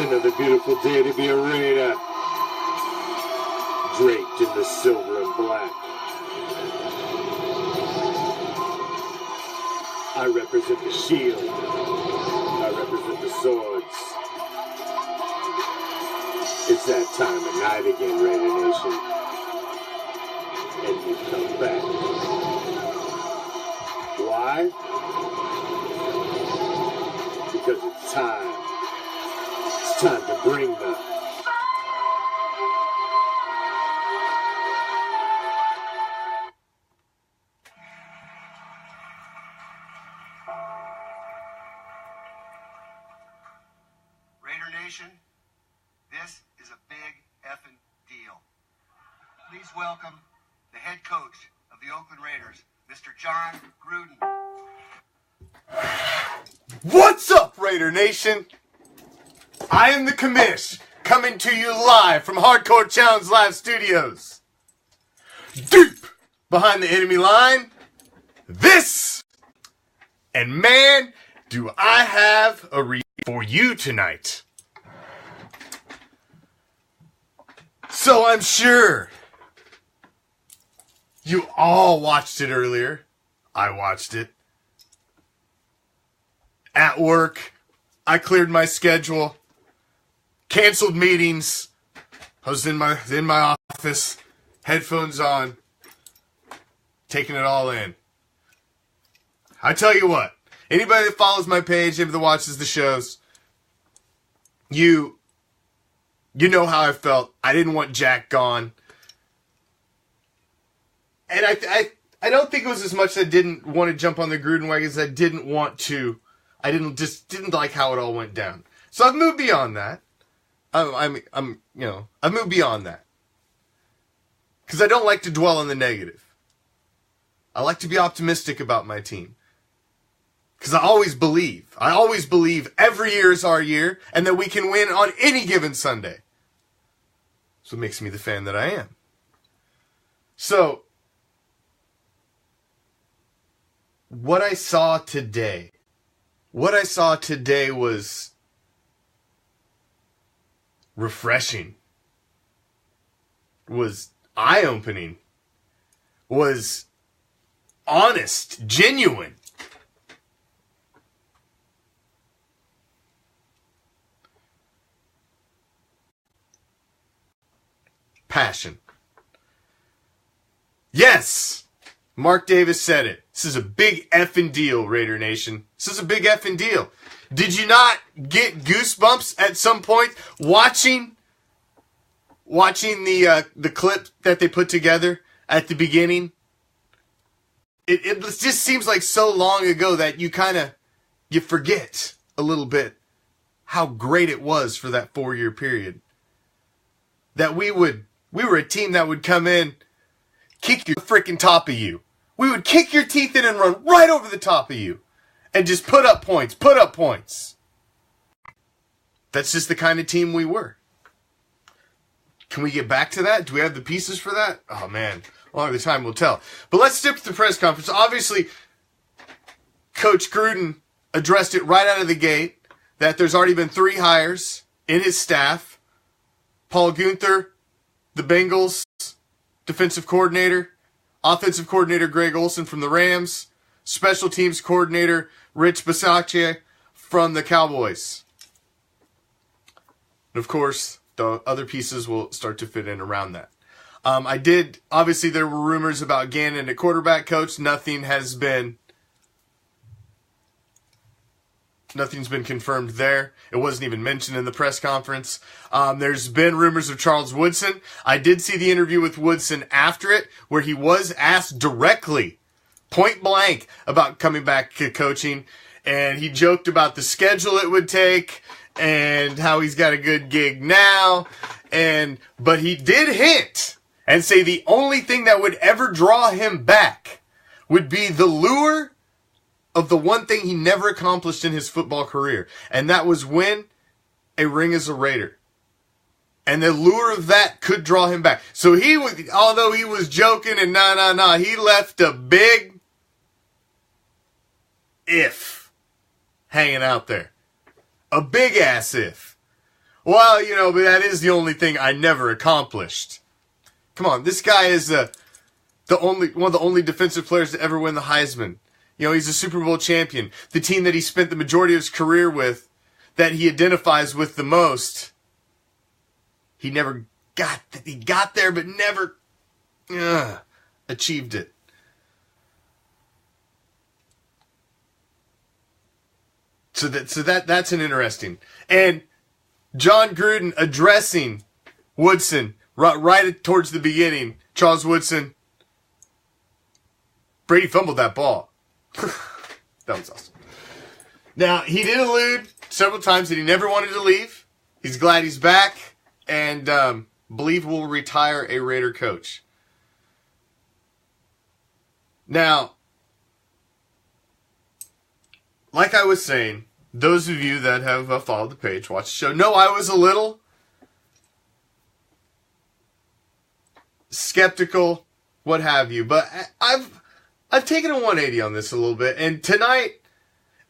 another beautiful day to be a Raider. Draped in the silver and black. I represent the shield. I represent the swords. It's that time of night again, Raider Nation. And you come back. Why? Because it's time. It's time to bring the... Raider Nation, this is a big effing deal. Please welcome the head coach of the Oakland Raiders, Mr. John Gruden. What's up, Raider Nation? I am the Commish, coming to you live from Hardcore Challenge Live Studios. Deep behind the enemy line, this, and man, do I have a read for you tonight. So I'm sure you all watched it earlier. I watched it. At work, I cleared my schedule, canceled meetings. I was in my office, headphones on, taking it all in. I tell you what, anybody that follows my page, anybody that watches the shows, you know how I felt. I didn't want Jack gone. And I don't think it was as much that I didn't want to jump on the Gruden wagon as I didn't want to. I didn't like how it all went down. So I've moved beyond that. I've moved beyond that. Because I don't like to dwell on the negative. I like to be optimistic about my team. Because I always believe every year is our year and that we can win on any given Sunday. So it makes me the fan that I am. So, what I saw today was refreshing, was eye-opening, was honest, genuine. Passion. Yes! Mark Davis said it. This is a big effing deal, Raider Nation. This is a big effing deal. Did you not get goosebumps at some point watching the clip that they put together at the beginning? It just seems like so long ago that you forget a little bit how great it was for that 4-year period. That we were a team that would come in, kick your freaking top of you. We would kick your teeth in and run right over the top of you. And just put up points. That's just the kind of team we were. Can we get back to that? Do we have the pieces for that? Oh, man. Only the time will tell. But let's skip to the press conference. Obviously, Coach Gruden addressed it right out of the gate that there's already been 3 hires in his staff. Paul Guenther, the Bengals defensive coordinator. Offensive coordinator Greg Olsen from the Rams. Special teams coordinator Rich Bisaccia from the Cowboys. And of course, the other pieces will start to fit in around that. Obviously there were rumors about Gannon at quarterback coach. Nothing's been confirmed there. It wasn't even mentioned in the press conference. There's been rumors of Charles Woodson. I did see the interview with Woodson after it, where he was asked directly, point blank, about coming back to coaching. And he joked about the schedule it would take and how he's got a good gig now. But he did hint and say the only thing that would ever draw him back would be the lure of the one thing he never accomplished in his football career, and that was win a ring as a Raider. And the lure of that could draw him back. So although he was joking and he left a big if hanging out there. A big ass if. Well, you know, but that is the only thing I never accomplished. Come on, this guy is one of the only defensive players to ever win the Heisman. You know, he's a Super Bowl champion. The team that he spent the majority of his career with, that he identifies with the most, he never got. He got there, but never achieved it. So that's an interesting. And John Gruden addressing Woodson right towards the beginning. Charles Woodson. Brady fumbled that ball. That was awesome. Now, he did allude several times that he never wanted to leave. He's glad he's back. And believe will retire a Raider coach. Now, like I was saying, those of you that have followed the page, watched the show, know I was a little skeptical, what have you. But I've taken a 180 on this a little bit. And tonight,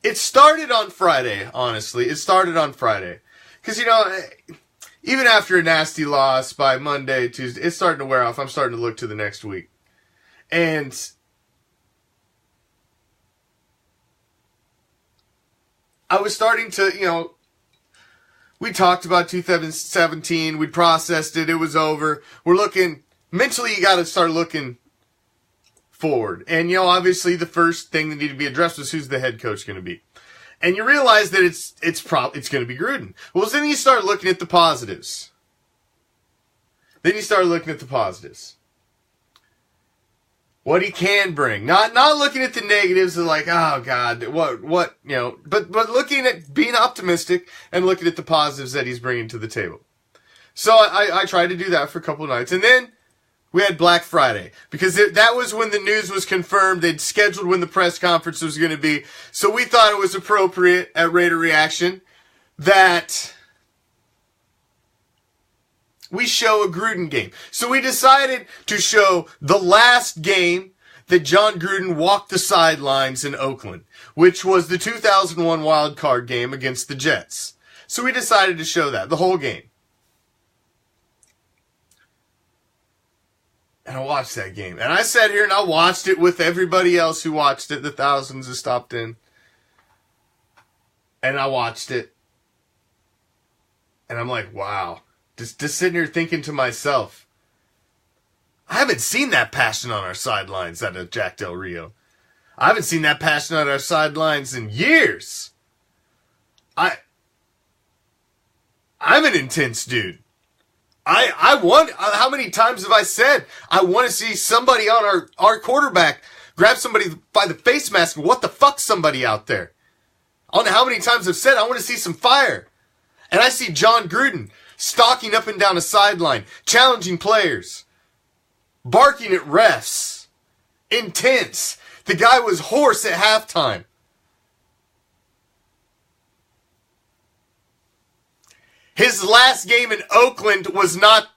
it started on Friday, honestly. It started on Friday. Because, you know, even after a nasty loss by Monday, Tuesday, it's starting to wear off. I'm starting to look to the next week. And I was starting to, you know, we talked about 2017. We processed it. It was over. We're looking, mentally you got to start looking forward. And, you know, obviously the first thing that needed to be addressed was who's the head coach going to be. And you realize that it's going to be Gruden. Well, then you start looking at the positives. What he can bring. Not looking at the negatives of like, oh God, what, you know, but looking at being optimistic and looking at the positives that he's bringing to the table. So I tried to do that for a couple of nights. And then we had Black Friday because that was when the news was confirmed. They'd scheduled when the press conference was going to be. So we thought it was appropriate at Raider Reaction that we show a Gruden game. So we decided to show the last game that John Gruden walked the sidelines in Oakland, which was the 2001 wild card game against the Jets. So we decided to show that, the whole game. And I watched that game. And I sat here and I watched it with everybody else who watched it, the thousands who stopped in. And I watched it. And I'm like, wow. Just sitting here thinking to myself, I haven't seen that passion on our sidelines out of Jack Del Rio. I haven't seen that passion on our sidelines in years. I'm an intense dude. I want, how many times have I said, I want to see somebody on our quarterback grab somebody by the face mask and what the fuck somebody out there. I don't know how many times I've said, I want to see some fire. And I see John Gruden stalking up and down a sideline, challenging players, barking at refs, intense. The guy was hoarse at halftime. His last game in Oakland was not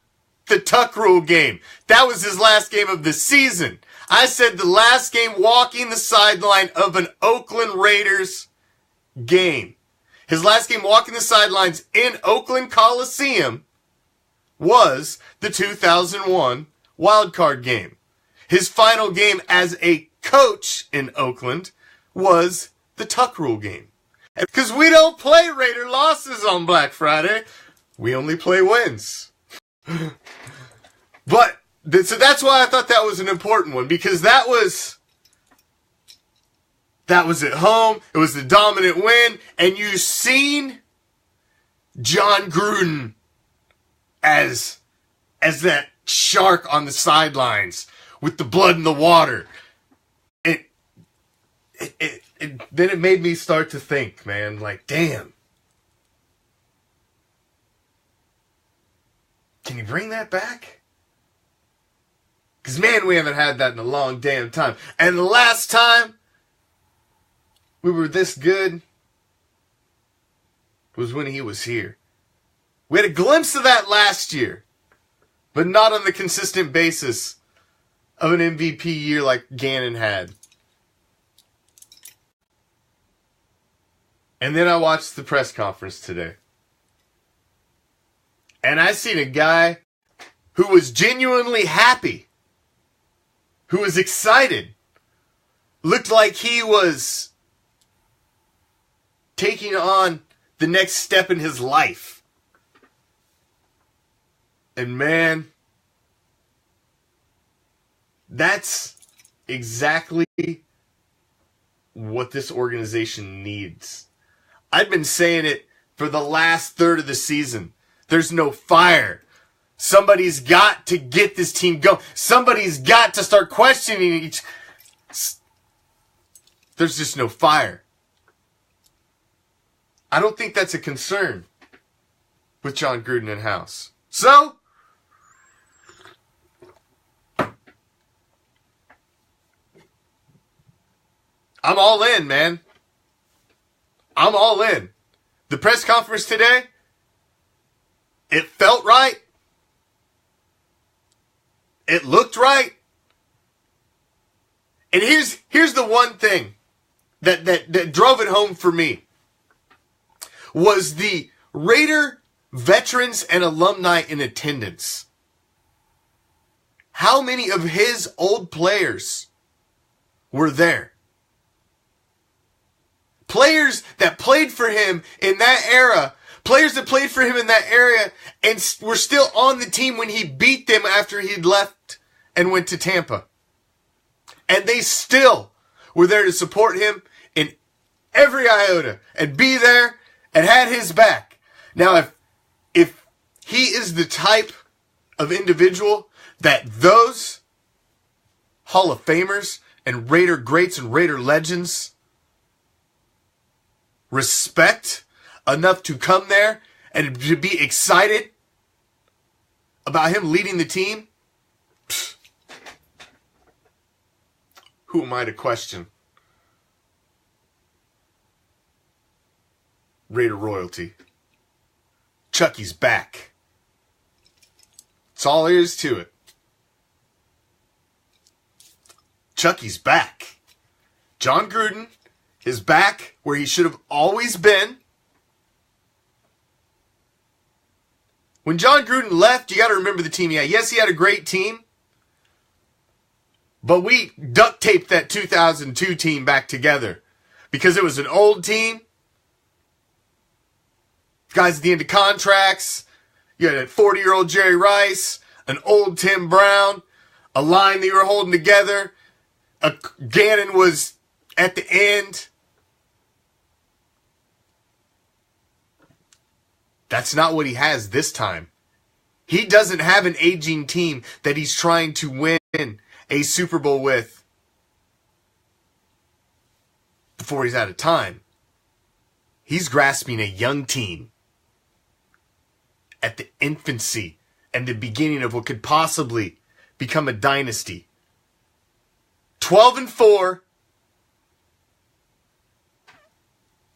the Tuck Rule game. That was his last game of the season. I said the last game walking the sideline of an Oakland Raiders game. His last game walking the sidelines in Oakland Coliseum was the 2001 wildcard game. His final game as a coach in Oakland was the Tuck Rule game. Because we don't play Raider losses on Black Friday. We only play wins. But, so that's why I thought that was an important one. Because that was at home. It was the dominant win. And you seen John Gruden as that shark on the sidelines with the blood in the water. Then it made me start to think, man, like, damn. Can you bring that back? Because, man, we haven't had that in a long damn time. And the last time we were this good was when he was here. We had a glimpse of that last year, but not on the consistent basis of an MVP year like Gannon had. And then I watched the press conference today. And I seen a guy who was genuinely happy, who was excited, looked like he was taking on the next step in his life. And man, that's exactly what this organization needs. I've been saying it for the last third of the season. There's no fire. Somebody's got to get this team going. Somebody's got to start questioning each. There's just no fire. I don't think that's a concern with John Gruden in house. So, I'm all in, man. I'm all in. The press conference today, it felt right. It looked right. And here's the one thing that drove it home for me was the Raider veterans and alumni in attendance. How many of his old players were there? Players that played for him in that era, players that played for him in that area and were still on the team when he beat them after he'd left and went to Tampa. And they still were there to support him in every iota and be there and had his back. Now, if he is the type of individual that those Hall of Famers and Raider greats and Raider legends respect enough to come there and to be excited about him leading the team, who am I to question? Raider royalty. Chucky's back. That's all there is to it. Chucky's back. John Gruden is back where he should have always been. When John Gruden left, you got to remember the team he had. Yes, he had a great team. But we duct taped that 2002 team back together because it was an old team. Guys at the end of contracts. You had a 40-year-old Jerry Rice, an old Tim Brown, a line that you were holding together. Gannon was at the end. That's not what he has this time. He doesn't have an aging team that he's trying to win a Super Bowl with before he's out of time. He's grasping a young team at the infancy and the beginning of what could possibly become a dynasty. 12-4.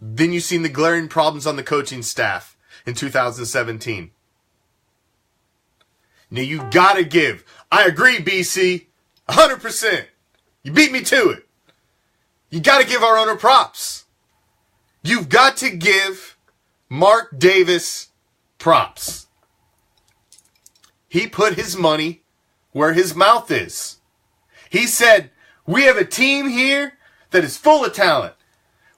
Then you've seen the glaring problems on the coaching staff in 2017. Now you gotta give. I agree, BC. 100%. You beat me to it. You gotta give our owner props. You've got to give Mark Davis props. He put his money where his mouth is. He said, we have a team here that is full of talent.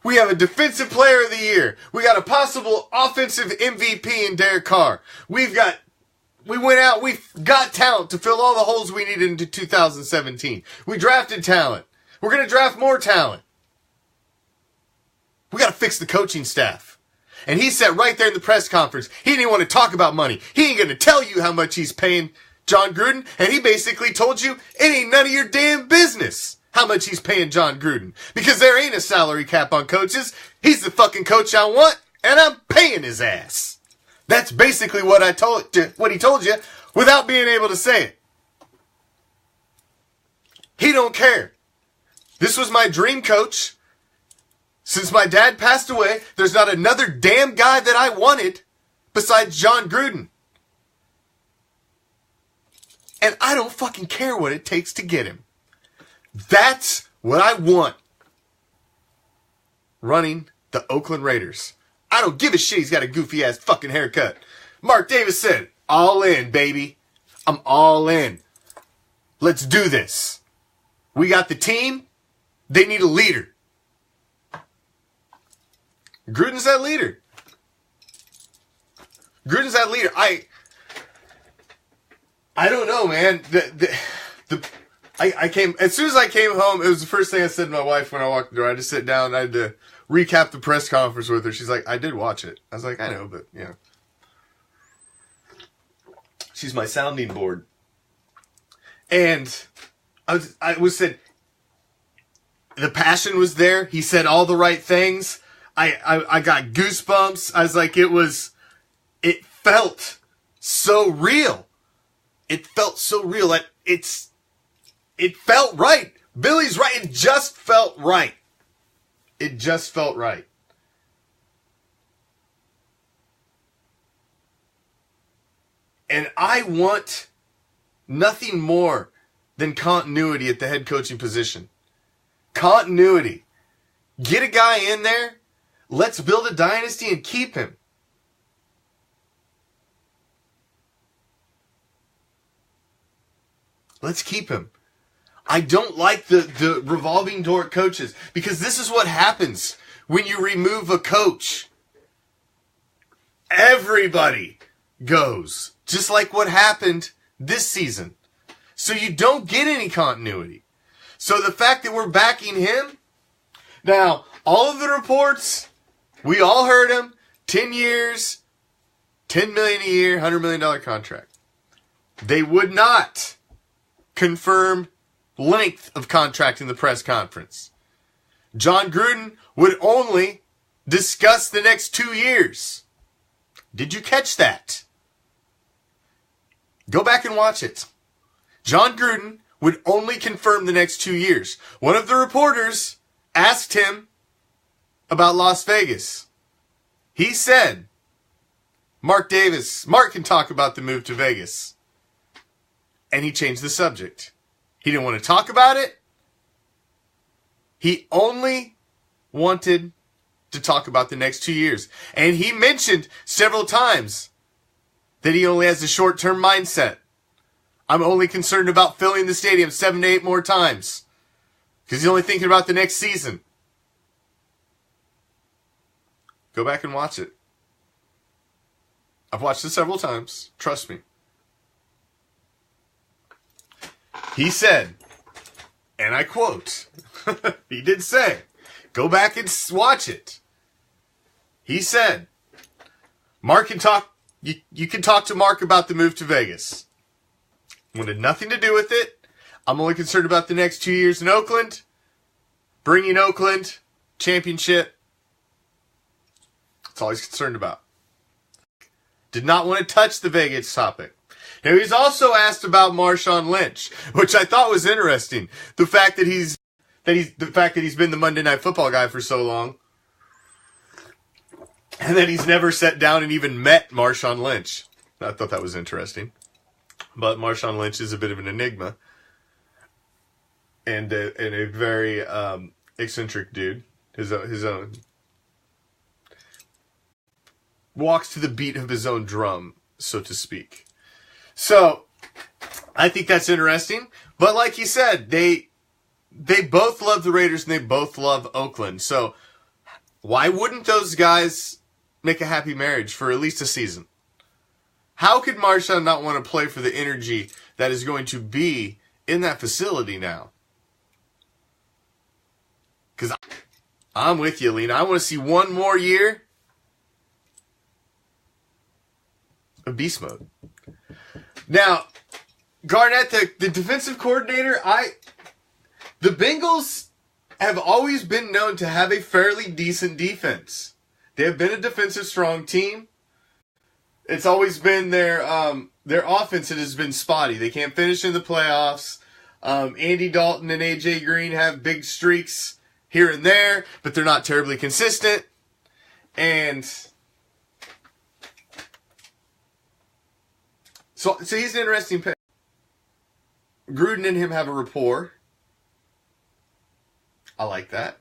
We have a defensive player of the year. We got a possible offensive MVP in Derek Carr. We went out, we've got talent to fill all the holes we needed into 2017. We drafted talent. We're going to draft more talent. We got to fix the coaching staff. And he said right there in the press conference, he didn't even want to talk about money. He ain't going to tell you how much he's paying John Gruden. And he basically told you, it ain't none of your damn business how much he's paying John Gruden. Because there ain't a salary cap on coaches. He's the fucking coach I want, and I'm paying his ass. That's basically what he told you without being able to say it. He don't care. This was my dream coach. Since my dad passed away, there's not another damn guy that I wanted besides John Gruden. And I don't fucking care what it takes to get him. That's what I want running the Oakland Raiders. I don't give a shit he's got a goofy ass fucking haircut. Mark Davis said, All in, baby. I'm all in. Let's do this. We got the team. They need a leader. Gruden's that leader. Gruden's that leader. I don't know, man. I came, as soon as I came home, it was the first thing I said to my wife when I walked the door. I had to sit down. I had to recap the press conference with her. She's like, I did watch it. I was like, I know, but yeah. She's my sounding board. And I was said, the passion was there. He said all the right things. I got goosebumps. I was like, it felt so real. It felt so real that it felt right. Billy's right. It just felt right. It just felt right. And I want nothing more than continuity at the head coaching position. Continuity. Get a guy in there. Let's build a dynasty and keep him. Let's keep him. I don't like the revolving door coaches, because this is what happens when you remove a coach. Everybody goes, just like what happened this season. So you don't get any continuity. So the fact that we're backing him, now all of the reports, we all heard him, 10 years, $10 million a year, $100 million contract. They would not confirm length of contract in the press conference. John Gruden would only discuss the next 2 years. Did you catch that? Go back and watch it. John Gruden would only confirm the next 2 years. One of the reporters asked him about Las Vegas. He said, Mark can talk about the move to Vegas. And he changed the subject. He didn't want to talk about it. He only wanted to talk about the next 2 years. And he mentioned several times that he only has a short-term mindset. I'm only concerned about filling the stadium 7 to 8 more times, because he's only thinking about the next season. Go back and watch it. I've watched it several times. Trust me. He said, and I quote, he did say, go back and watch it. He said, Mark can talk, you can talk to Mark about the move to Vegas. Wanted nothing to do with it. I'm only concerned about the next 2 years in Oakland. Bringing Oakland championship. That's all he's concerned about. Did not want to touch the Vegas topic. Now, he's also asked about Marshawn Lynch, which I thought was interesting. The fact that he's been the Monday Night Football guy for so long, and that he's never sat down and even met Marshawn Lynch. I thought that was interesting. But Marshawn Lynch is a bit of an enigma, and a very eccentric dude. His own walks to the beat of his own drum, so to speak. So I think that's interesting. But like you said, they both love the Raiders and they both love Oakland. So why wouldn't those guys make a happy marriage for at least a season? How could Marshawn not want to play for the energy that is going to be in that facility now? Because I'm with you, Lena. I want to see one more year of beast mode. Now, Garnett, the defensive coordinator, the Bengals have always been known to have a fairly decent defense. They have been a defensive strong team. It's always been their offense that has been spotty. They can't finish in the playoffs. Andy Dalton and AJ Green have big streaks here and there, but they're not terribly consistent. And so he's an interesting pick. Gruden and him have a rapport. I like that.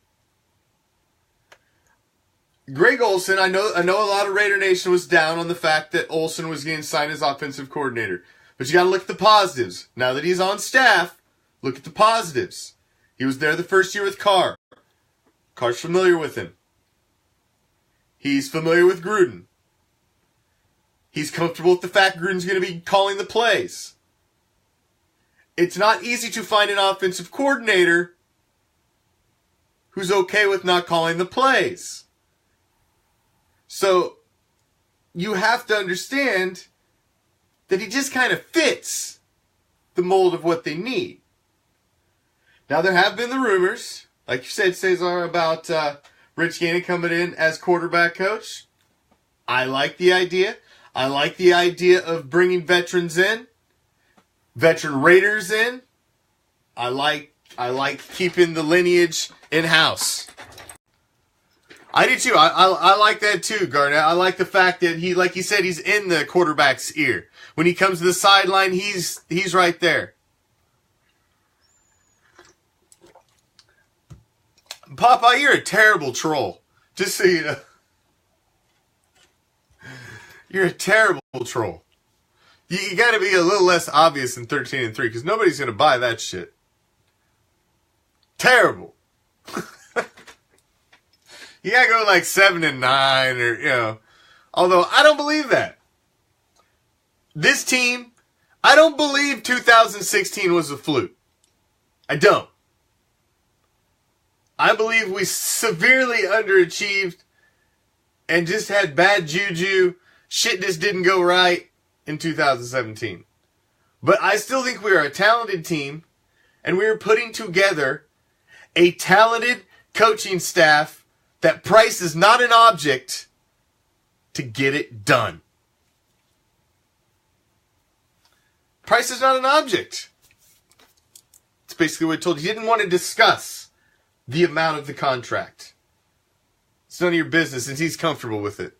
Greg Olsen, I know a lot of Raider Nation was down on the fact that Olsen was getting signed as offensive coordinator. But you got to look at the positives. Now that he's on staff, look at the positives. He was there the first year with Carr. Carr's familiar with him. He's familiar with Gruden. He's comfortable with the fact Gruden's going to be calling the plays. It's not easy to find an offensive coordinator who's okay with not calling the plays. So, you have to understand that he just kind of fits the mold of what they need. Now, there have been the rumors, like you said, Cesar, about Rich Gannon coming in as quarterback coach. I like the idea. I like the idea of bringing veterans in, veteran Raiders in. I like keeping the lineage in-house. I do too. I like that too, Garnett. I like the fact that he, like you said, he's in the quarterback's ear. When he comes to the sideline, he's right there. Papa, you're a terrible troll. Just so you know. You're a terrible troll. You got to be a little less obvious than 13-3 because nobody's going to buy that shit. Terrible. You got to go like 7-9 or, you know. Although, I don't believe that. This team, I don't believe 2016 was a fluke. I don't. I believe we severely underachieved and just had bad juju. Shit just didn't go right in 2017. But I still think we are a talented team, and we are putting together a talented coaching staff that price is not an object to get it done. Price is not an object. It's basically what I told you. He didn't want to discuss the amount of the contract. It's none of your business since he's comfortable with it.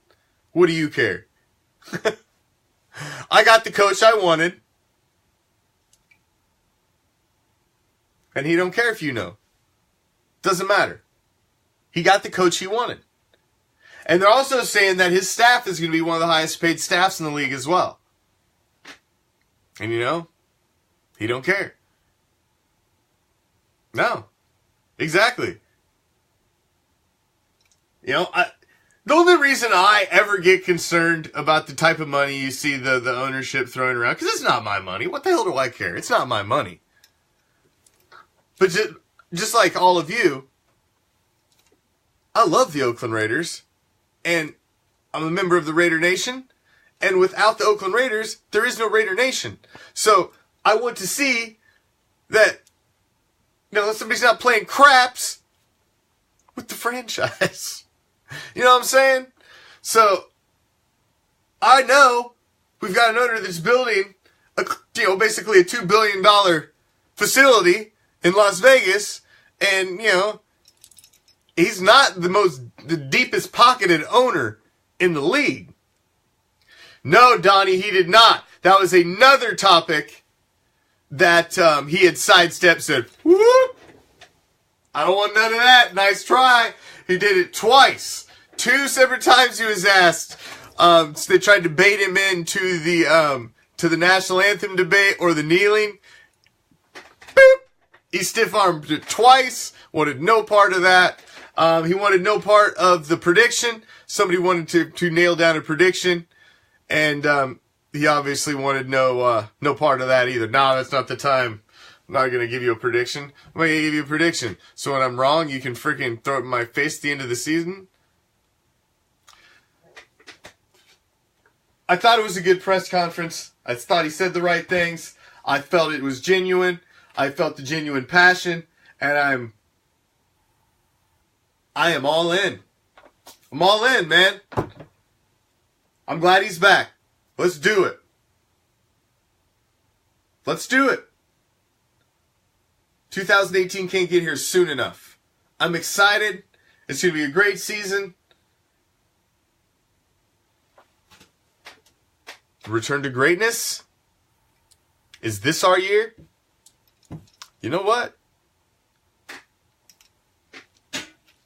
What do you care? I got the coach I wanted. And he don't care if you know. Doesn't matter. He got the coach he wanted. And they're also saying that his staff is going to be one of the highest paid staffs in the league as well. And you know, he don't care. No. Exactly. You know, the only reason I ever get concerned about the type of money you see the ownership throwing around, because it's not my money. What the hell do I care? It's not my money. But just like all of you, I love the Oakland Raiders, and I'm a member of the Raider Nation, and without the Oakland Raiders, there is no Raider Nation. So I want to see that, you know, somebody's not playing craps with the franchise. You know what I'm saying? So, I know we've got an owner that's building, basically a $2 billion facility in Las Vegas, and, you know, he's not the deepest pocketed owner in the league. No, Donnie, he did not. That was another topic that he had sidestepped, said, whoop, I don't want none of that. Nice try. He did it twice. 2 separate times he was asked. So they tried to bait him into the national anthem debate or the kneeling. Boop. He stiff-armed it twice. Wanted no part of that. He wanted no part of the prediction. Somebody wanted to nail down a prediction. And he obviously wanted no part of that either. Nah, that's not the time. I'm not going to give you a prediction. I'm going to give you a prediction. So when I'm wrong, you can freaking throw it in my face at the end of the season. I thought it was a good press conference. I thought he said the right things. I felt it was genuine. I felt the genuine passion. And I am all in. I'm all in, man. I'm glad he's back. Let's do it. Let's do it. 2018 can't get here soon enough. I'm excited. It's going to be a great season. Return to greatness? Is this our year? You know what?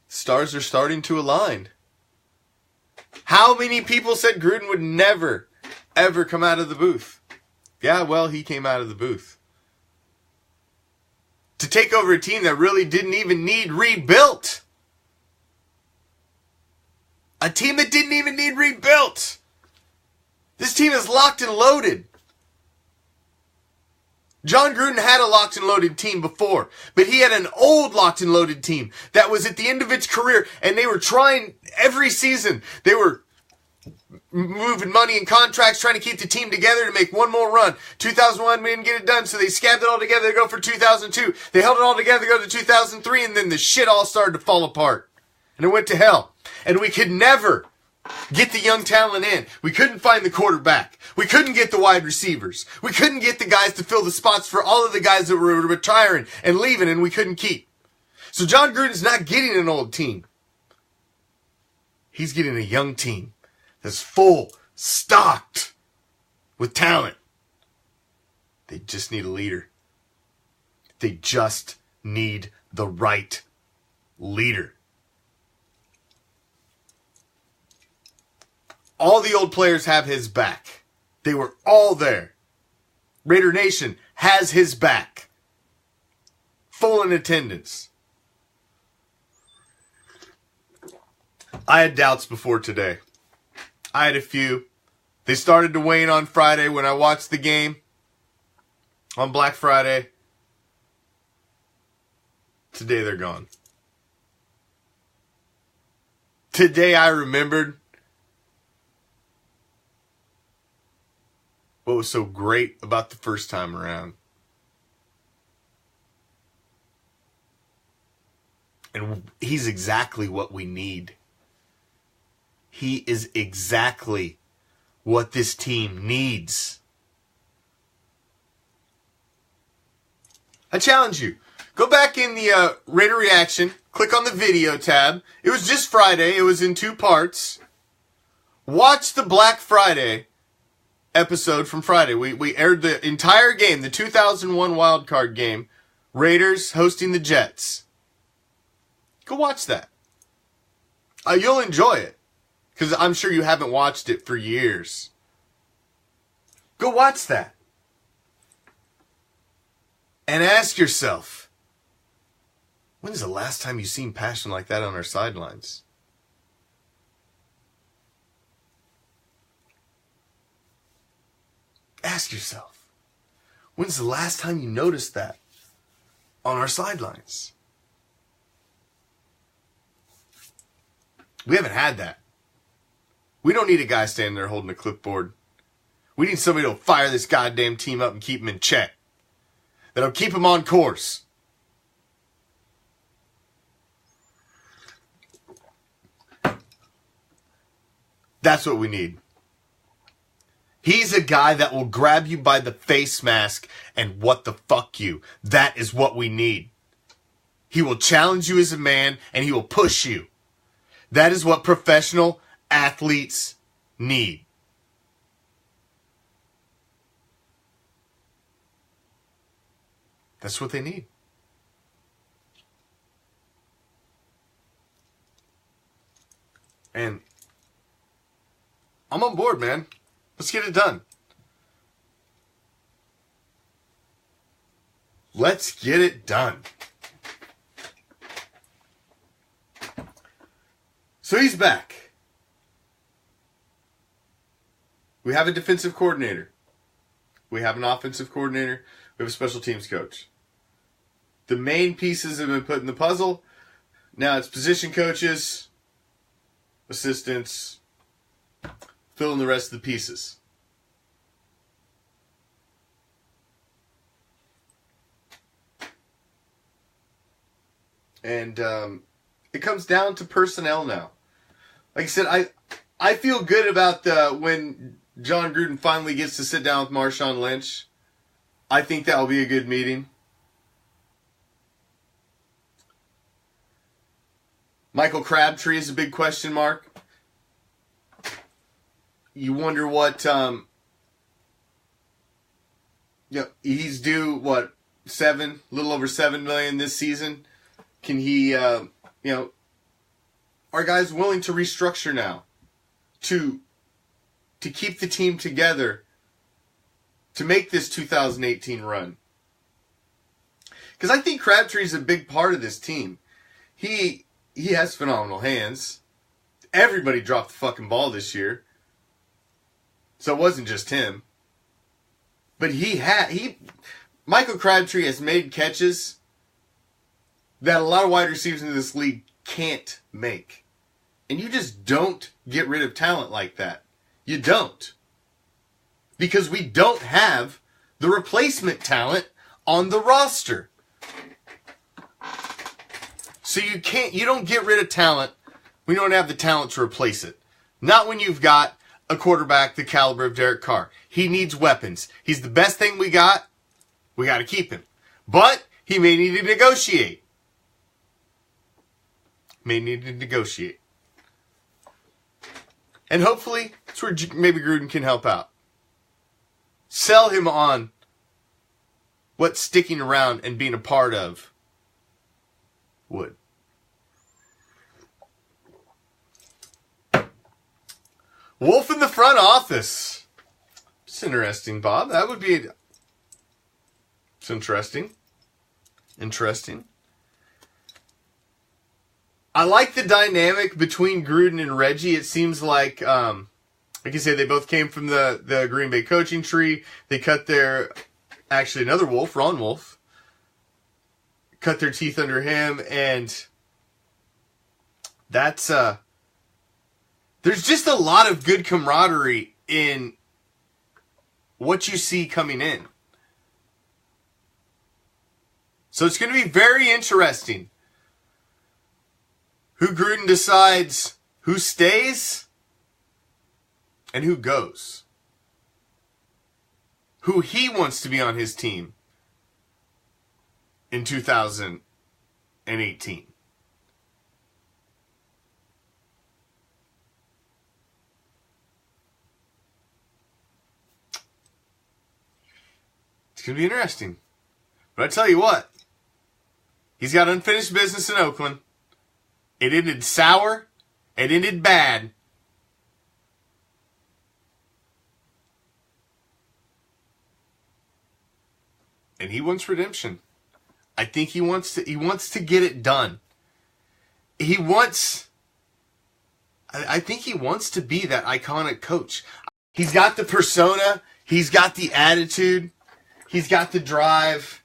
Stars are starting to align. How many people said Gruden would never, ever come out of the booth? Yeah, well, he came out of the booth. To take over a team that really didn't even need rebuilt. A team that didn't even need rebuilt. This team is locked and loaded. John Gruden had a locked and loaded team before, but he had an old locked and loaded team that was at the end of its career, and they were trying every season. They were moving money and contracts, trying to keep the team together to make one more run. 2001, we didn't get it done, so they scabbed it all together to go for 2002. They held it all together to go to 2003, and then the shit all started to fall apart. And it went to hell. And we could never get the young talent in. We couldn't find the quarterback. We couldn't get the wide receivers. We couldn't get the guys to fill the spots for all of the guys that were retiring and leaving, and we couldn't keep. So John Gruden's not getting an old team. He's getting a young team that's full, stocked with talent. They just need a leader. They just need the right leader. All the old players have his back. They were all there. Raider Nation has his back. Full in attendance. I had doubts before today. I had a few. They started to wane on Friday when I watched the game. On Black Friday. Today they're gone. Today I remembered what was so great about the first time around. And he's exactly what we need. He is exactly what this team needs. I challenge you. Go back in the Raider Reaction. Click on the video tab. It was just Friday. It was in 2 parts. Watch the Black Friday episode from Friday. We aired the entire game, the 2001 wildcard game. Raiders hosting the Jets. Go watch that. You'll enjoy it. Because I'm sure you haven't watched it for years. Go watch that. And ask yourself, when's the last time you seen passion like that on our sidelines? Ask yourself, when's the last time you noticed that on our sidelines? We haven't had that. We don't need a guy standing there holding a clipboard. We need somebody to fire this goddamn team up and keep them in check. That'll keep them on course. That's what we need. He's a guy that will grab you by the face mask and what the fuck you. That is what we need. He will challenge you as a man and he will push you. That is what professional athletes need. That's what they need. And I'm on board, man. Let's get it done. Let's get it done. So he's back. We have a defensive coordinator. We have an offensive coordinator. We have a special teams coach. The main pieces have been put in the puzzle. Now it's position coaches, assistants, fill in the rest of the pieces. And it comes down to personnel now. Like I said, I feel good about when John Gruden finally gets to sit down with Marshawn Lynch. I think that will be a good meeting. Michael Crabtree is a big question mark. You wonder what, he's due, a little over $7 million this season. Can he, are guys willing to restructure now to keep the team together to make this 2018 run. Because I think Crabtree's a big part of this team. He has phenomenal hands. Everybody dropped the fucking ball this year. So it wasn't just him. But Michael Crabtree has made catches that a lot of wide receivers in this league can't make. And you just don't get rid of talent like that. You don't. Because we don't have the replacement talent on the roster. So you don't get rid of talent. We don't have the talent to replace it. Not when you've got a quarterback the caliber of Derek Carr. He needs weapons. He's the best thing we got. We got to keep him. But he may need to negotiate. And hopefully, that's where maybe Gruden can help out. Sell him on what sticking around and being a part of would. Wolf in the front office. It's interesting, Bob. That would be... It's interesting. I like the dynamic between Gruden and Reggie. It seems like you say, they both came from the Green Bay coaching tree. They cut their... Actually, another Wolf, Ron Wolf, cut their teeth under him, and that's... There's just a lot of good camaraderie in what you see coming in. So it's going to be very interesting who Gruden decides who stays and who goes. Who he wants to be on his team in 2018. It's going to be interesting. But I tell you what, he's got unfinished business in Oakland. It ended sour. It ended bad. And he wants redemption. I think he wants to get it done. I think he wants to be that iconic coach. He's got the persona. He's got the attitude. He's got the drive.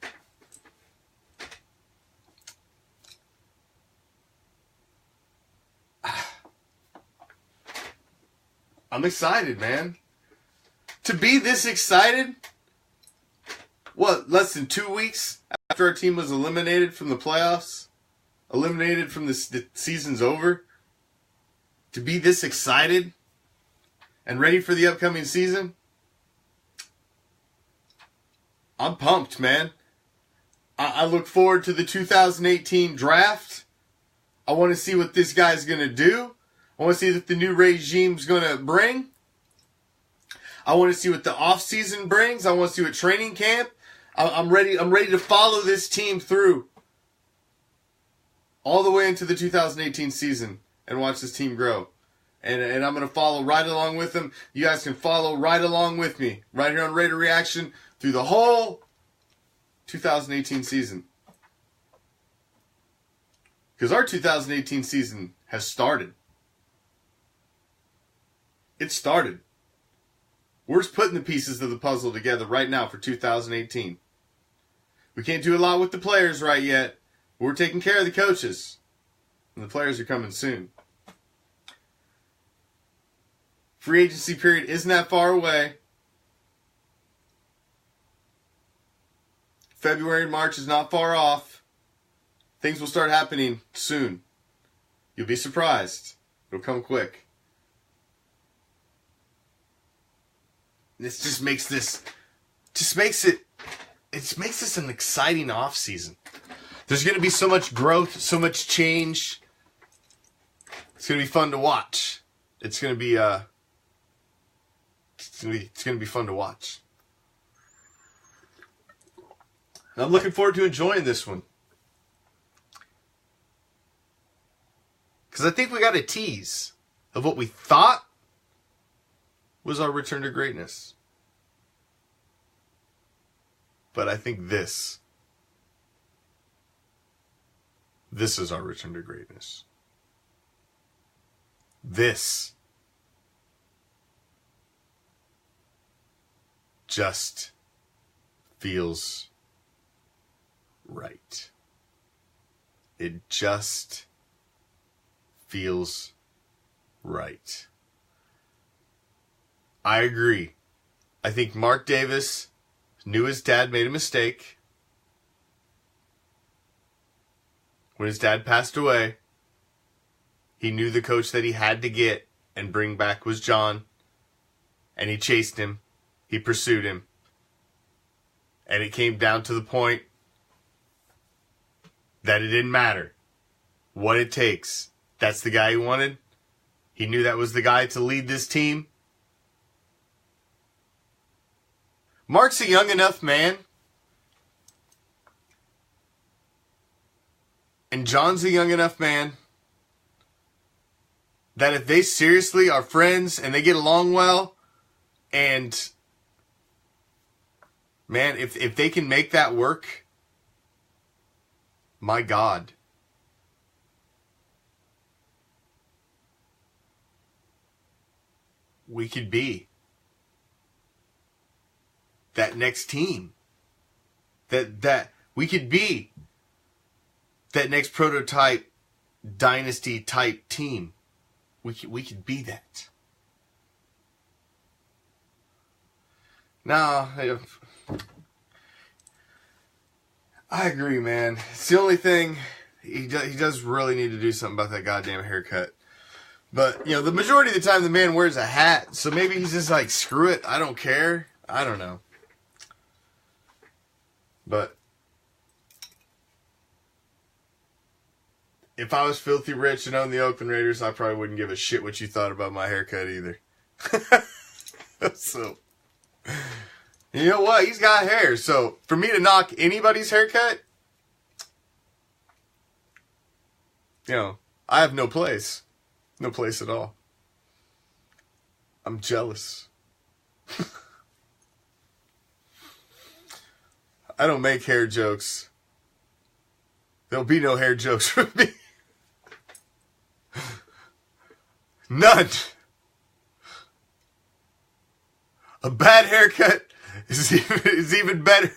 I'm excited, man. To be this excited, less than 2 weeks after our team was eliminated from the playoffs, eliminated from the season's over, to be this excited and ready for the upcoming season, I'm pumped, man. I look forward to the 2018 draft. I want to see what this guy's going to do. I want to see what the new regime's going to bring. I want to see what the offseason brings. I want to see what training camp. I'm ready to follow this team through all the way into the 2018 season and watch this team grow. And I'm going to follow right along with them. You guys can follow right along with me right here on Raider Reaction through the whole 2018 season. Because our 2018 season has started. It started. We're just putting the pieces of the puzzle together right now for 2018. We can't do a lot with the players right yet. But we're taking care of the coaches. And the players are coming soon. Free agency period isn't that far away. February and March is not far off. Things will start happening soon. You'll be surprised. It'll come quick. This just makes this an exciting off season. There's going to be so much growth, so much change. It's going to be fun to watch. It's going to be fun to watch. And I'm looking forward to enjoying this one. Because I think we got a tease of what we thought was our return to greatness. But I think this is our return to greatness. This just feels right. It just feels right. I agree. I think Mark Davis knew his dad made a mistake. When his dad passed away, he knew the coach that he had to get and bring back was John. And he chased him. He pursued him. And it came down to the point that it didn't matter what it takes. That's the guy he wanted. He knew that was the guy to lead this team. Mark's a young enough man. And John's a young enough man that if they seriously are friends and they get along well, and man, if they can make that work, my God. We could be that next team. That we could be that next prototype dynasty type team. We could be that. Now, I agree, man. It's the only thing he does really need to do something about that goddamn haircut. But, you know, the majority of the time the man wears a hat, so maybe he's just like, screw it, I don't care. I don't know. But if I was filthy rich and owned the Oakland Raiders, I probably wouldn't give a shit what you thought about my haircut either. So, you know what? He's got hair. So, for me to knock anybody's haircut, you know, I have no place. No place at all. I'm jealous. I don't make hair jokes. There'll be no hair jokes from me. None. A bad haircut is even better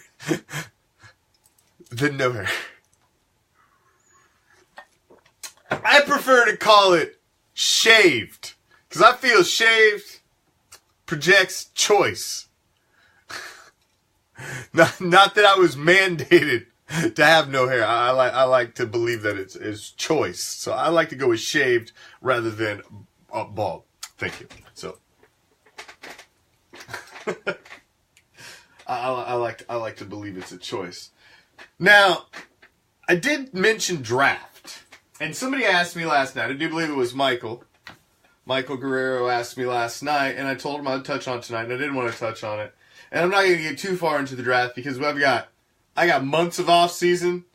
than no hair. I prefer to call it shaved, because I feel shaved projects choice. Not that I was mandated to have no hair. I like to believe that it's choice. So I like to go with shaved rather than bald. Thank you. So I like to believe it's a choice. Now, I did mention draft. And somebody asked me last night, I do believe it was Michael. Michael Guerrero asked me last night, and I told him I'd touch on it tonight, and I didn't want to touch on it. And I'm not going to get too far into the draft because I got months of off season,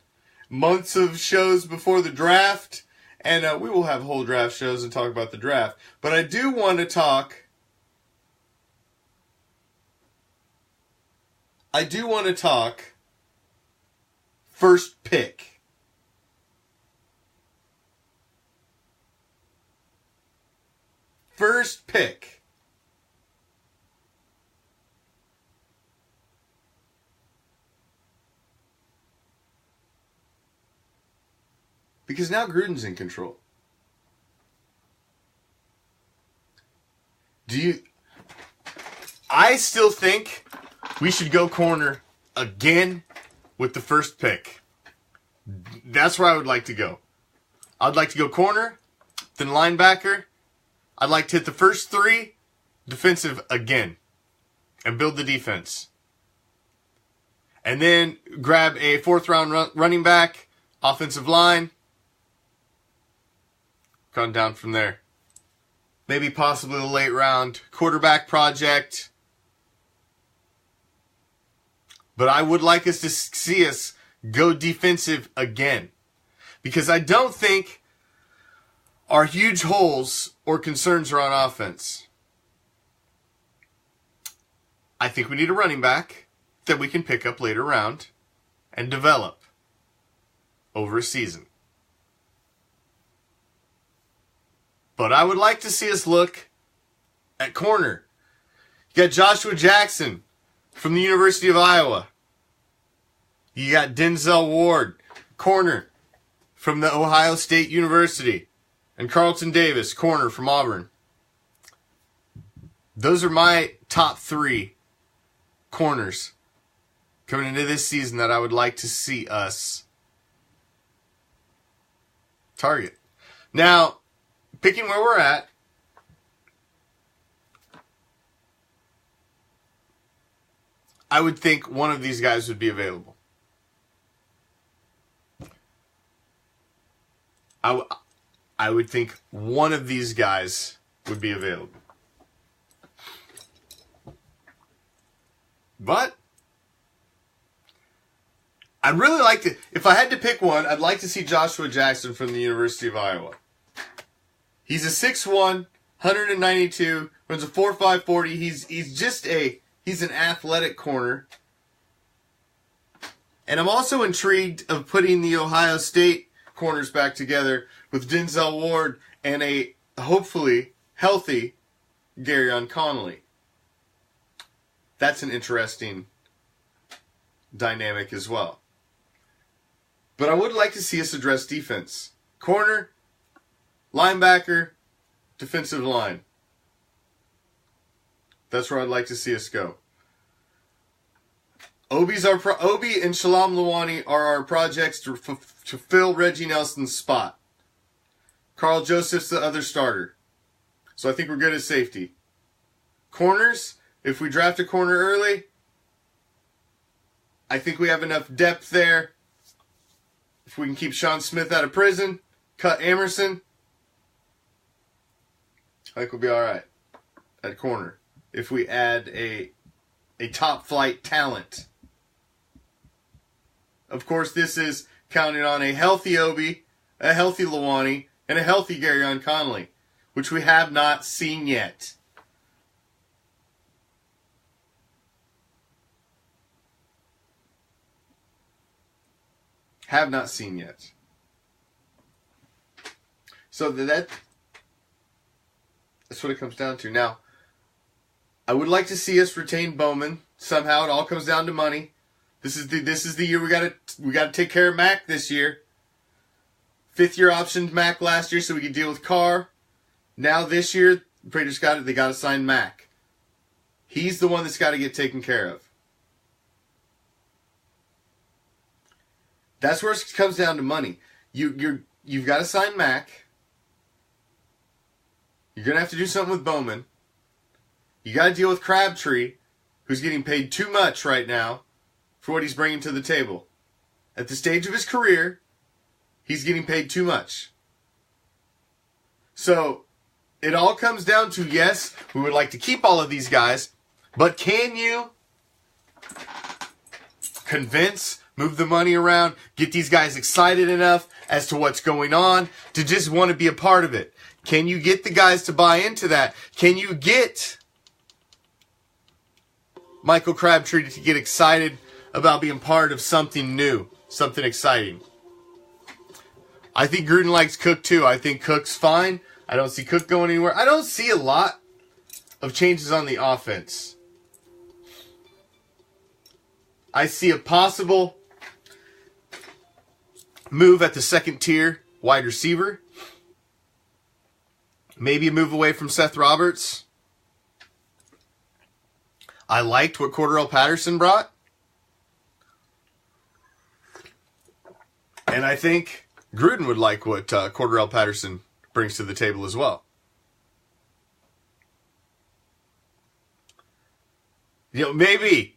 months of shows before the draft, and we will have whole draft shows and talk about the draft. But I do want to talk. First pick. First pick. Because now Gruden's in control. I still think we should go corner again with the first pick. That's where I would like to go. I'd like to go corner, then linebacker. I'd like to hit the first three defensive again and build the defense. And then grab a fourth-round running back, offensive line. Gone down from there. Maybe possibly a late round quarterback project. But I would like us to see us go defensive again. Because I don't think our huge holes or concerns are on offense. I think we need a running back that we can pick up later round and develop over a season. But I would like to see us look at corner. You got Joshua Jackson from the University of Iowa. You got Denzel Ward, corner from the Ohio State University. And Carlton Davis, corner from Auburn. Those are my top 3 corners coming into this season that I would like to see us target. Now, picking where we're at, I would think one of these guys would be available. I would think one of these guys would be available. But I'd really like to, if I had to pick one, I'd like to see Joshua Jackson from the University of Iowa. He's a 6'1", 192, runs a 4.5 40. He's an athletic corner. And I'm also intrigued of putting the Ohio State corners back together with Denzel Ward and a hopefully healthy Garyon Connolly. That's an interesting dynamic as well. But I would like to see us address defense. Corner, linebacker, defensive line. That's where I'd like to see us go. Obi and Shalom Luani are our projects to fill Reggie Nelson's spot. Carl Joseph's the other starter. So I think we're good at safety. Corners, if we draft a corner early, I think we have enough depth there. If we can keep Sean Smith out of prison, cut Emerson, I think we'll be all right at corner. If we add a top flight talent. Of course, this is counting on a healthy Obi, a healthy Luani, and a healthy Garyon Connolly, which we have not seen yet. Have not seen yet. So that's what it comes down to. Now, I would like to see us retain Bowman. Somehow it all comes down to money. This is the year we gotta take care of Mac this year. 5th-year optioned Mac last year so we could deal with Carr. Now this year, the Raiders they gotta sign Mac. He's the one that's gotta get taken care of. That's where it comes down to money. You've got to sign Mac. You're gonna have to do something with Bowman. You got to deal with Crabtree, who's getting paid too much right now for what he's bringing to the table. At the stage of his career, he's getting paid too much. So, it all comes down to, yes, we would like to keep all of these guys, but can you convince, move the money around, get these guys excited enough as to what's going on to just want to be a part of it? Can you get the guys to buy into that? Can you get Michael Crabtree to get excited about being part of something new, something exciting? I think Gruden likes Cook too. I think Cook's fine. I don't see Cook going anywhere. I don't see a lot of changes on the offense. I see a possible move at the second tier wide receiver. Maybe a move away from Seth Roberts. I liked what Cordarrelle Patterson brought. And I think Gruden would like what Cordarrelle Patterson brings to the table as well. You know, maybe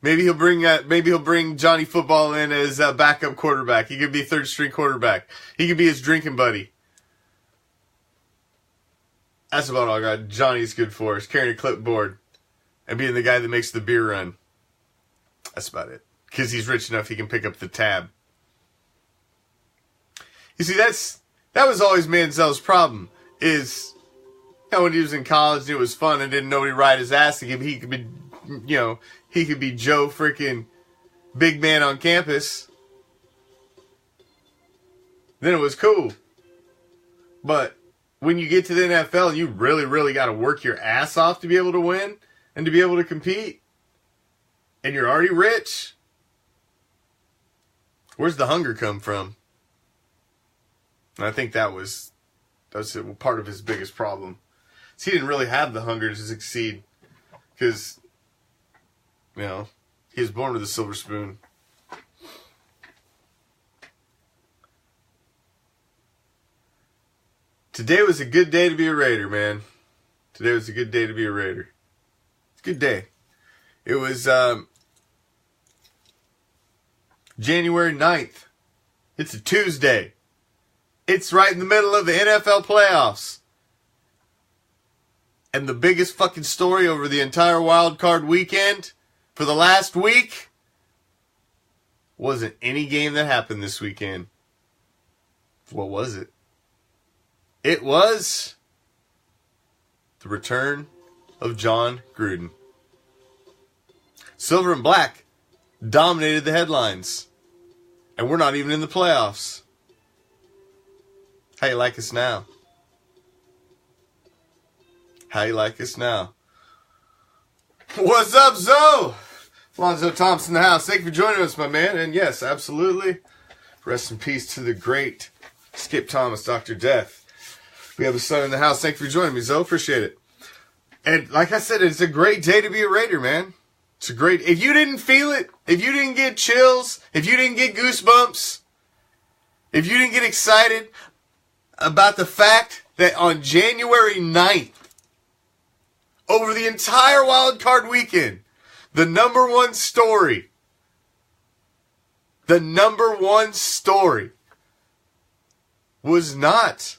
he'll bring Johnny Football in as a backup quarterback. He could be third string quarterback. He could be his drinking buddy. That's about all I got. Johnny's good for us, carrying a clipboard and being the guy that makes the beer run. That's about it. Because he's rich enough he can pick up the tab. You see, that was always Manziel's problem. Is when he was in college and it was fun and didn't nobody ride his ass to him, he could be he could be Joe freaking big man on campus, then it was cool. But when you get to the NFL, you really, really got to work your ass off to be able to win and to be able to compete. And you're already rich. Where's the hunger come from? And I think that was part of his biggest problem. So he didn't really have the hunger to succeed because, he was born with a silver spoon. Today was a good day to be a Raider, man. Today was a good day to be a Raider. It's a good day. It was January 9th. It's a Tuesday. It's right in the middle of the NFL playoffs. And the biggest fucking story over the entire wild card weekend for the last week wasn't any game that happened this weekend. What was it? It was the return of Jon Gruden. Silver and black dominated the headlines. And we're not even in the playoffs. How you like us now? How you like us now? What's up, Zoe? Lonzo Thompson in the house. Thank you for joining us, my man. And yes, absolutely. Rest in peace to the great Skip Thomas, Dr. Death. We have a son in the house. Thank you for joining me, Zoe. Appreciate it. And like I said, it's a great day to be a Raider, man. It's a great... If you didn't feel it, if you didn't get chills, if you didn't get goosebumps, if you didn't get excited about the fact that on January 9th, over the entire wild card weekend, the number one story was not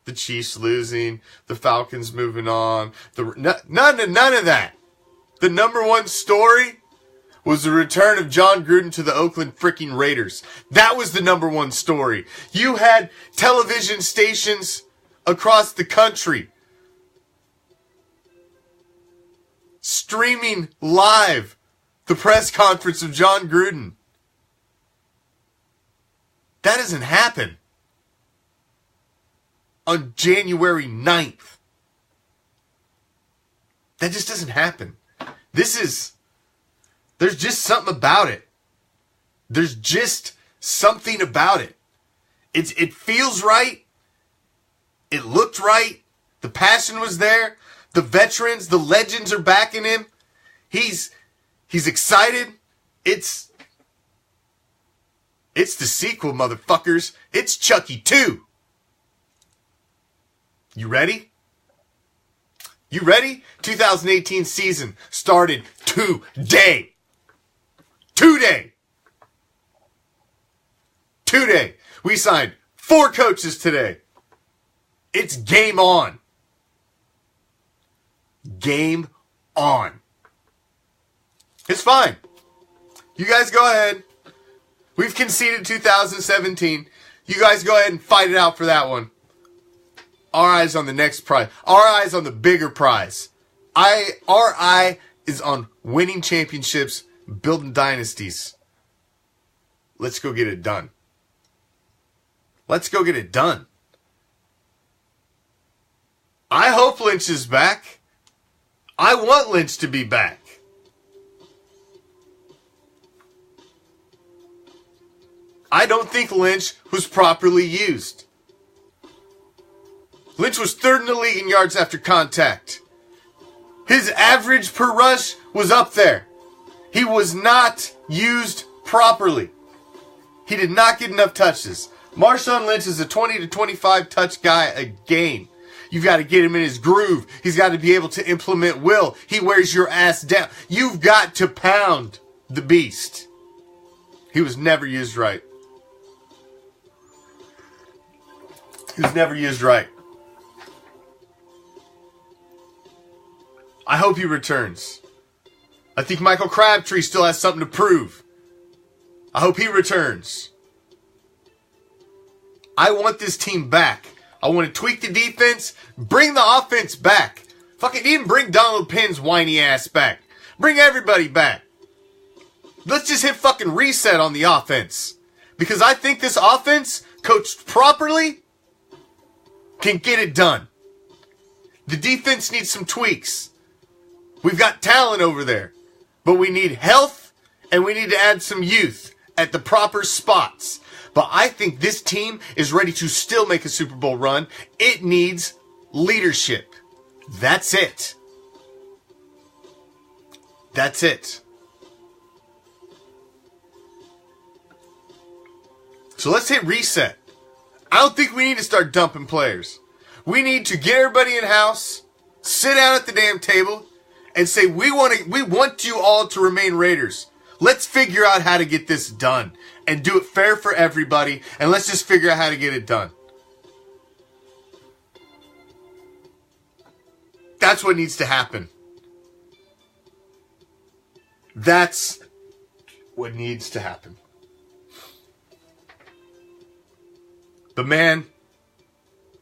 the Chiefs losing, the Falcons moving on, none of that. The number one story was the return of Jon Gruden to the Oakland freaking Raiders. That was the number one story. You had television stations across the country streaming live the press conference of Jon Gruden. That doesn't happen on January 9th. That just doesn't happen. There's just something about it. There's just something about it. It feels right. It looked right. The passion was there. The veterans, the legends are backing him. He's excited. It's the sequel, motherfuckers. It's Chucky 2. You ready? You ready? 2018 season started today. Today. We signed 4 coaches today. It's game on. Game on. It's fine. You guys go ahead. We've conceded 2017. You guys go ahead and fight it out for that one. Our eyes on the next prize. Our eyes on the bigger prize. Our eye is on winning championships, building dynasties. Let's go get it done. Let's go get it done. I hope Lynch is back. I want Lynch to be back. I don't think Lynch was properly used. Lynch was 3rd in the league in yards after contact. His average per rush was up there. He was not used properly. He did not get enough touches. Marshawn Lynch is a 20 to 25 touch guy a game. You've got to get him in his groove. He's got to be able to implement will. He wears your ass down. You've got to pound the beast. He was never used right. He was never used right. I hope he returns. I think Michael Crabtree still has something to prove. I hope he returns. I want this team back. I want to tweak the defense, bring the offense back. Fucking even bring Donald Penn's whiny ass back. Bring everybody back. Let's just hit fucking reset on the offense. Because I think this offense, coached properly, can get it done. The defense needs some tweaks. We've got talent over there. But we need health, and we need to add some youth at the proper spots. But I think this team is ready to still make a Super Bowl run. It needs leadership. That's it. That's it. So let's hit reset. I don't think we need to start dumping players. We need to get everybody in-house, sit down at the damn table, and say, we want you all to remain Raiders. Let's figure out how to get this done. And do it fair for everybody. And let's just figure out how to get it done. That's what needs to happen. That's what needs to happen. But man,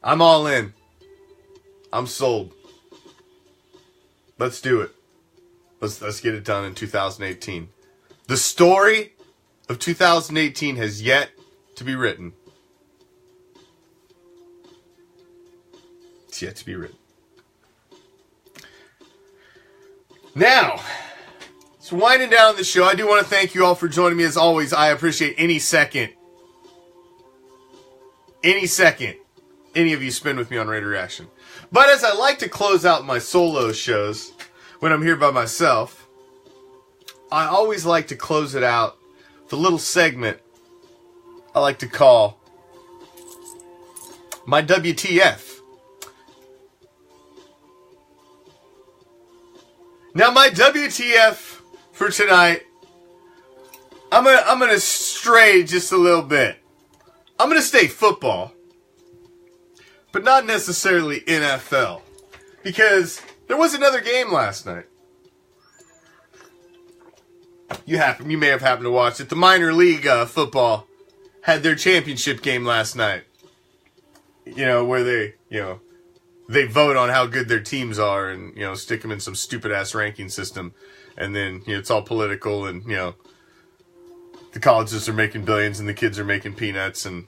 I'm all in. I'm sold. Let's do it. Let's get it done in 2018. The story of 2018 has yet to be written. It's yet to be written. Now, it's winding down the show. I do want to thank you all for joining me as always. I appreciate any second any of you spend with me on Raider Reaction. But as I like to close out my solo shows when I'm here by myself, I always like to close it out with a little segment I like to call my WTF. Now my WTF for tonight, I'm gonna stray just a little bit. I'm gonna stay football, but not necessarily NFL, because there was another game last night. You may have happened to watch it. The minor league football had their championship game last night. You know, where they vote on how good their teams are and, stick them in some stupid ass ranking system. And then, it's all political and, the colleges are making billions and the kids are making peanuts and,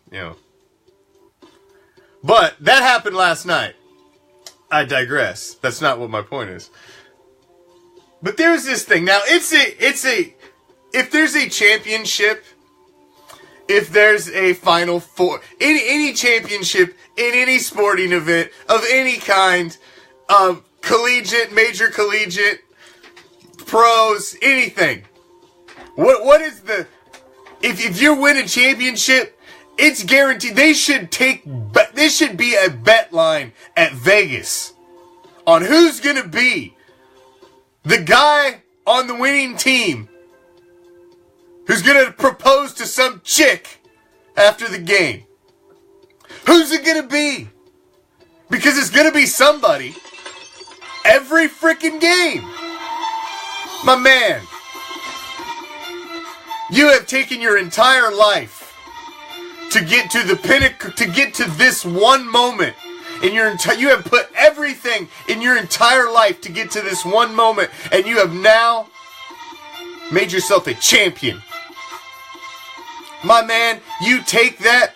But that happened last night. I digress. That's not what my point is. But there's this thing. Now, if there's a championship, if there's a Final Four, any championship in any sporting event of any kind, collegiate, major collegiate, pros, anything. What is the... If you win a championship, it's guaranteed. They should be a bet line at Vegas on who's going to be the guy on the winning team who's going to propose to some chick after the game. Who's it going to be? Because it's going to be somebody every freaking game. My man, you have taken your entire life to get to the pinnacle, to get to this one moment. You have put everything in your entire life to get to this one moment, and you have now made yourself a champion. My man, you take that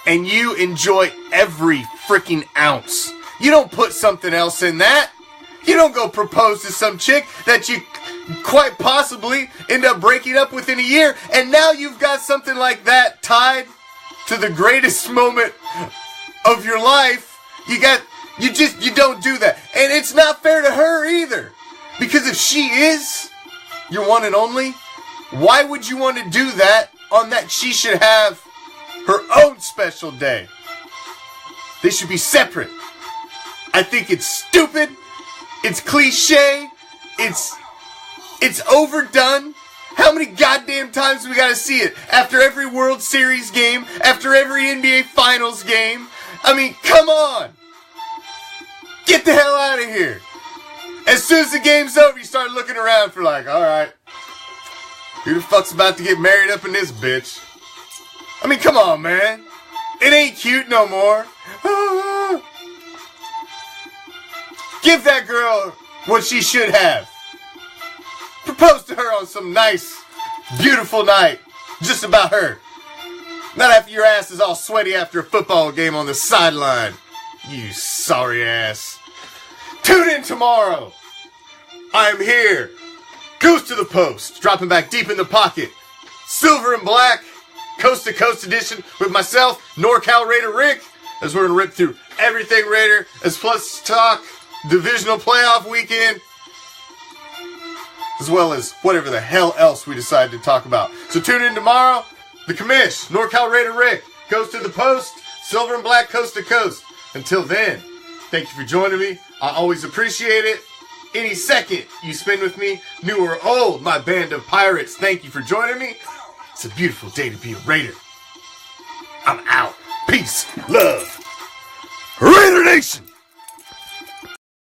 and you enjoy every freaking ounce. You don't put something else in that. You don't go propose to some chick that you quite possibly end up breaking up within a year, and now you've got something like that tied to the greatest moment of your life. You don't do that. And it's not fair to her either. Because if she is your one and only, why would you want to do that on that? She should have her own special day. They should be separate. I think it's stupid. It's cliche. It's overdone. How many goddamn times do we gotta see it? After every World Series game, after every NBA Finals game. I mean, come on. Get the hell out of here. As soon as the game's over, you start looking around for like, alright, who the fuck's about to get married up in this bitch? I mean, come on, man. It ain't cute no more. Give that girl what she should have. Propose to her on some nice, beautiful night. Just about her. Not after your ass is all sweaty after a football game on the sideline. You sorry ass. Tune in tomorrow. I am here. Coast to the Post. Dropping back deep in the pocket. Silver and black. Coast to Coast edition with myself, NorCal Raider Rick. As we're going to rip through everything Raider. As plus talk divisional playoff weekend. As well as whatever the hell else we decide to talk about. So tune in tomorrow. The Commish, NorCal Raider Rick, Coast to the Post, Silver and Black Coast to Coast. Until then, thank you for joining me. I always appreciate it. Any second you spend with me, new or old, my band of pirates, thank you for joining me. It's a beautiful day to be a Raider. I'm out. Peace. Love.